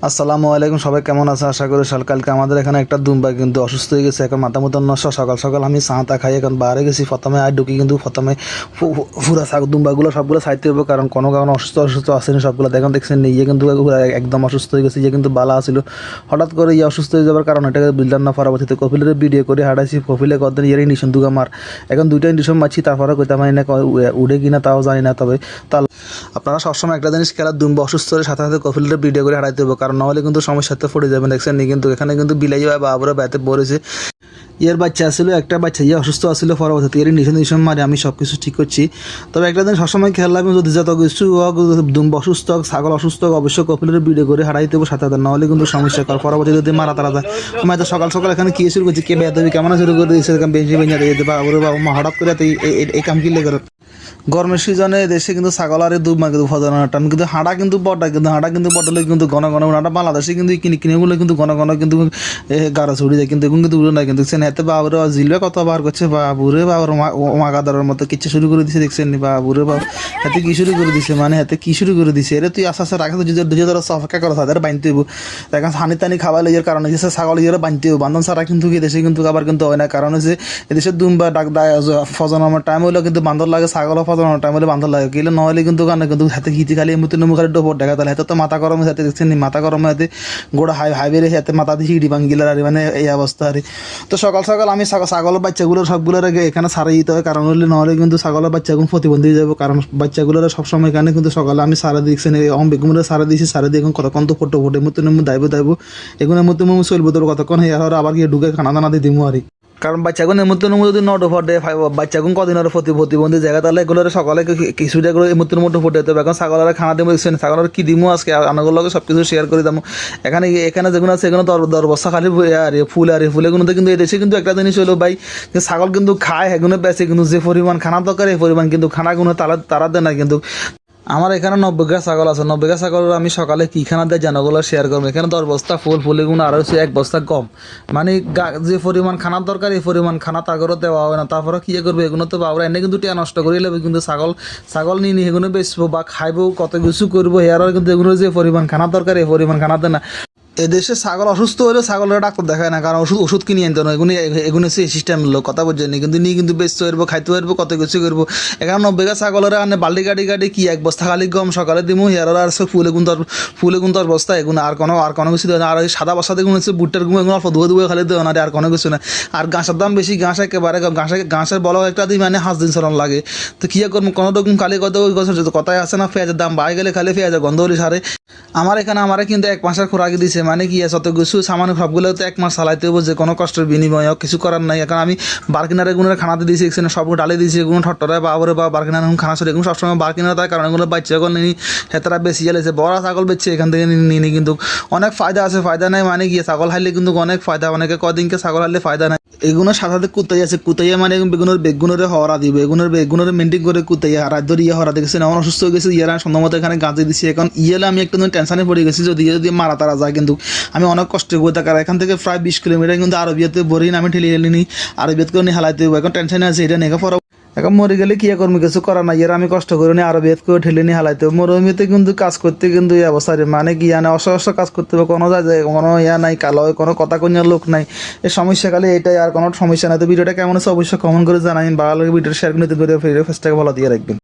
আসসালামু আলাইকুম, সবাই কেমন আছে? আশা করি কালকে আমাদের এখানে একটা দুম্বা কিন্তু অসুস্থ হয়ে গেছে। এখন মাথা মতো নষ্ট। সকাল সকাল আমি চাঁতা খাই এখন বাইরে গেছি। প্রথমে আর ঢুকি কিন্তু প্রথমে পুরা দুম্বাগুলো সবগুলো সাইতে হবে, কারণ কোনো কারণে অসুস্থ আসেনি সবগুলো। দেখছেন ইয়ে কিন্তু একদম অসুস্থ হয়ে গেছে। ইয়ে কিন্তু বালা আসছিল, হঠাৎ করে ইয়ে অসুস্থ হয়ে যাওয়ার কারণ এটাকে বুঝলাম না। পরবর্তীতে কপিলের ভিডিও করে হাঁটাইছি। কপিলে কদিন ইয়ের ইন্ডিশন দুগা মার, এখন দুইটা ইন্ডিশন মারছি, তারপরে কইতে পারি না উড়ে কিনা তাও জানি না। তবে আপনারা সবসময় একটা জিনিস খেলার দুম্বা অসুস্থ হলে সাথে সাথে কপিলের ভিডিও করে হারাইতে হবে, কারণ নাহলে কিন্তু সমস্যাতে পড়ে যাবেন। দেখছেন নি কিন্তু এখানে কিন্তু বিলাই বা বাবুরা ব্যথে পড়েছে। ইয়ের বাচ্চা আসলে একটা বাচ্চা ইয়ে অসুস্থ আসছিল, পরবর্তীতে এর নিশন মারে আমি সব কিছু ঠিক করছি। তবে একটা দিন সবসময় খেয়াল রাখবেন, যদি যত কিছু হোক, দুম্বা অসুস্থ হোক, ছাগল অসুস্থ হোক, অবশ্যই কপিলের ভিডিও করে হারাইতে হবে সাথে সাথে, নাহলে কিন্তু সমস্যা। কারণ পরবর্তীতে যদি মারা তারা যায়। আমি এত সকাল সকাল এখানে কি শুরু করছি, কে বেঁধে কেমন শুরু করে দিয়েছে, বেঞ্চি বেঞ্চা দিয়ে দেবে বাবা হঠাৎ করে এই কাম কিনলে করে। গরমের সিজনে দেশে কিন্তু ছাগল আর দুম্বা কিন্তু ফজানো টান কিন্তু হাঁটা কিন্তু হাঁটা কিন্তু বটলে কিন্তু ঘন ঘন হাঁটা। বাংলাদেশে কিন্তু কিনেগুলো কিন্তু ঘন ঘন কিন্তু গাড়া ছুড়ে যায়, কিন্তু এখন কিন্তু উড়ে না। কিন্তু দেখছেন এতে বাবুরে জিলবে কত বার করছে, বাবুরে বাবুর মাগাদারের মতো কিচ্ছু শুরু করে দিছে। দেখছেন নি বাবুরে বাবু হাতে কি শুরু করে দিছে, মানে হাতে কি শুরু করে দিছে। এরা তুই আস্তে আস্তে রাখা দুজো ধরো অপেক্ষা করো, তাদের বাঁধতে হইব। এখন হানি টানি খাওয়া লেগের কারণে যে ছাগল ইয়ে বাঁধতে হইব। বান্ধন ছাড়া কিন্তু এদেশে কিন্তু আবার কিন্তু হয় না, কারণ হচ্ছে এদেশের দুম্বা ফজনানোর টাইম হইলেও কিন্তু বান্ধর লাগে, ছাগল ফজনানোর টাইম হলে বান্ধর লাগে। কিলে নহলে কিন্তু কারণে কিন্তু হাতে হিতি খালি এমনি মুখের ডোপর দেখা, তাহলে হাতে তো মাথা গরমে হাতে দেখছেন নি, মাথা গরমে হাতে গোড়া হাইবে হাতে মাথা দিয়ে হিড়ি ভাঙ্গিলার আর মানে এই অবস্থা আর। তো সকাল সকাল আমি ছাগলের বাচ্চাগুলো সবগুলোর আগে এখানে সারাই দিতে হয়, কারণ হলে নহলে কিন্তু ছাগলের বাচ্চাগুলো প্রতিবন্ধী হয়ে যাবো। কারণ বাচ্চাগুলোর সবসময় এখানে কিন্তু সকালে আমি সারা দিচ্ছেন বেগুলো সারা দিয়েছি, সারা দিয়ে এখন কতক্ষণ তো ফটো মতো দাইব এগুলোর মধ্যে চলবো তোর কতক্ষণ আবার গিয়ে ঢুকে খানা দানা দিয়ে দিবো আর। কারণ বাচ্চাগুলো এমুত্তর মধ্যে যদি নটো ফটে বাচ্চাগুন কদিন আর প্রতিবন্ধী জায়গা, তাহলে এগুলোর সকালে কিছুটা করে এমুত্তর মধ্যে ফুটে যেতে হবে। এখন ছাগলের খানা দিব দেখছেন, ছাগলের কি দিমো আজকে আনাগুলোকে সব কিছু শেয়ার করে দাম। এখানে যেগুলো আছে এখানে দর বস্তা খালি আর ফুল আর ফুলেগুলোতে কিন্তু এদেশে কিন্তু একটা জিনিস হলো ভাই, ছাগল কিন্তু খায় এগুলো বেঁচে, কিন্তু যে পরিমাণ খানা দরকার এই পরিমাণ কিন্তু খানাগুলো তারা দেয় না। কিন্তু আমার এখানে 90 গা ছাগল আছে। 90 গা ছাগল আমি সকালে কি খানা দেয় জানাগুলো শেয়ার করবো। এখানে 10 বস্তা ফুলেগুলো আর হচ্ছে 1 বস্তা কম, মানে যে পরিমাণ খানার দরকার এই পরিমাণ খানা তাগরও দেওয়া হবে না। তারপরে কি করবো, এগুলো তো বাবরা এনে কিন্তু টিয়া নষ্ট করে নেবে। কিন্তু ছাগল নিয়ে এগুলো বেচবো বা খাইবো, কত কিছু করবো হেয়ার, কিন্তু এগুলো যে পরিমাণ খানা দরকার এই পরিমাণ খানা দেয় না। এদেশে ছাগল অসুস্থ হলে ছাগলের ডাক্তার দেখায় না, কারণ ওষুধ কিনে আনতে না। এগুলো সেই সিস্টেম লোক কথা বলছেন না, কিন্তু নিয়ে কিন্তু বেচতে পারবো, খাইতে পারবো, কত কিছু করবো। এখানে 90 গা ছাগলের আনে বাল্টি গাড়ি কি 1 বস্তা খালি গম সকালে দিমু হেয়ার আর ফুলে গুণ 10 বস্তা এগুলো আর কোনো কিছু দেয় না। আর ওই সাদা বস্তা দেখুন হচ্ছে বুট্টার গুঁড়ো এগুলো অল্প ধুয়ে খালি দেওয়া না, আর কোনো কিছু না। আর ঘাসের দাম বেশি, ঘাস একেবারে ঘাসের বড় একটা দিন মানে 5 দিন চলন লাগে। তো কি করবো, কোনো রকম খালি কথা ওই কথাই আছে না, পেঁয়াজের দাম বাড়ে গেলে খালি পেঁয়াজের গন্ধ হলে সারে। আমার কিন্তু 1 মাসের খোরাক দিছে, মানে কি আছে অত কিছু সামান্য সবগুলো তো 1 মাস চালাইতে হবে, যে কোনো কষ্টের বিনিময় কিছু করার নাই। এখন আমি বার্কিনারে এগুলো খানাতে দিয়েছি, এখানে সব ডালে দিয়েছি, এগুলো ঠট্টরে বাবরে বা বার্কিনার খানা ছিল এগুলো সবসময় বার্কিনার, তার কারণ এগুলো বাচ্চা এখন নিনি হেতারা বেশি জ্বালেছে, বড় ছাগল বেচছে এখান থেকে নিনি। কিন্তু অনেক ফায়দা আছে, ফায়দা নাই মানে গিয়ে ছাগল হাইলে কিন্তু অনেক ফায়দা, অনেকে কদিনকে ছাগল হাইলে ফায়দা নাই। এগুলোর সাথে সাথে কুতাই আছে, কুতাইয়া মানে বেগুনের হরা দিব, বেগুনের মেনটেন করে কুতাইয়া রাত ধরে হরা দেখেছেন। আমার অসুস্থ হয়ে গেছে, ইয়ারা সম্ভবত এখানে গাঁজে দিচ্ছি। এখন ইয়েলে আমি একটু টেনশনে পড়ে গেছি, যদি মারা তারা যায়। কিন্তু আমি অনেক কষ্ট করে থাকার এখান থেকে প্রায় 20 কিলোমিটার কিন্তু আরবিয়াতে বরিন আমি ঠেলে নিই, আরবিয়াত করে নিয়ে হালাইতে হবে। এখন টেনশনে আছে এটা নেগে পর এখন মরে গেলে কি করবো, কিছু করার নাই। এর আমি কষ্ট করে নিয়ে আরবিয়াত করে ঠেলে নিয়ে হালাইতে হবে। মরুভূমিতে কিন্তু কাজ করতে কিন্তু এই অবস্থা, মানে কি জানে অসহস্য কাজ করতে হবে, কোনো যায় কোনো নাই কালো কোনো কথা কন্যার লোক নাই। এই সমস্যা খালি এটাই, আর কোনো সমস্যা নাই। তো ভিডিওটা কেমন আছে অবশ্যই কমেন্ট করে জানাবেন। ভালো লাগে ভিডিওটা শেয়ার করে নিতে ফেসটাকে ভালো দিয়ে রাখবেন।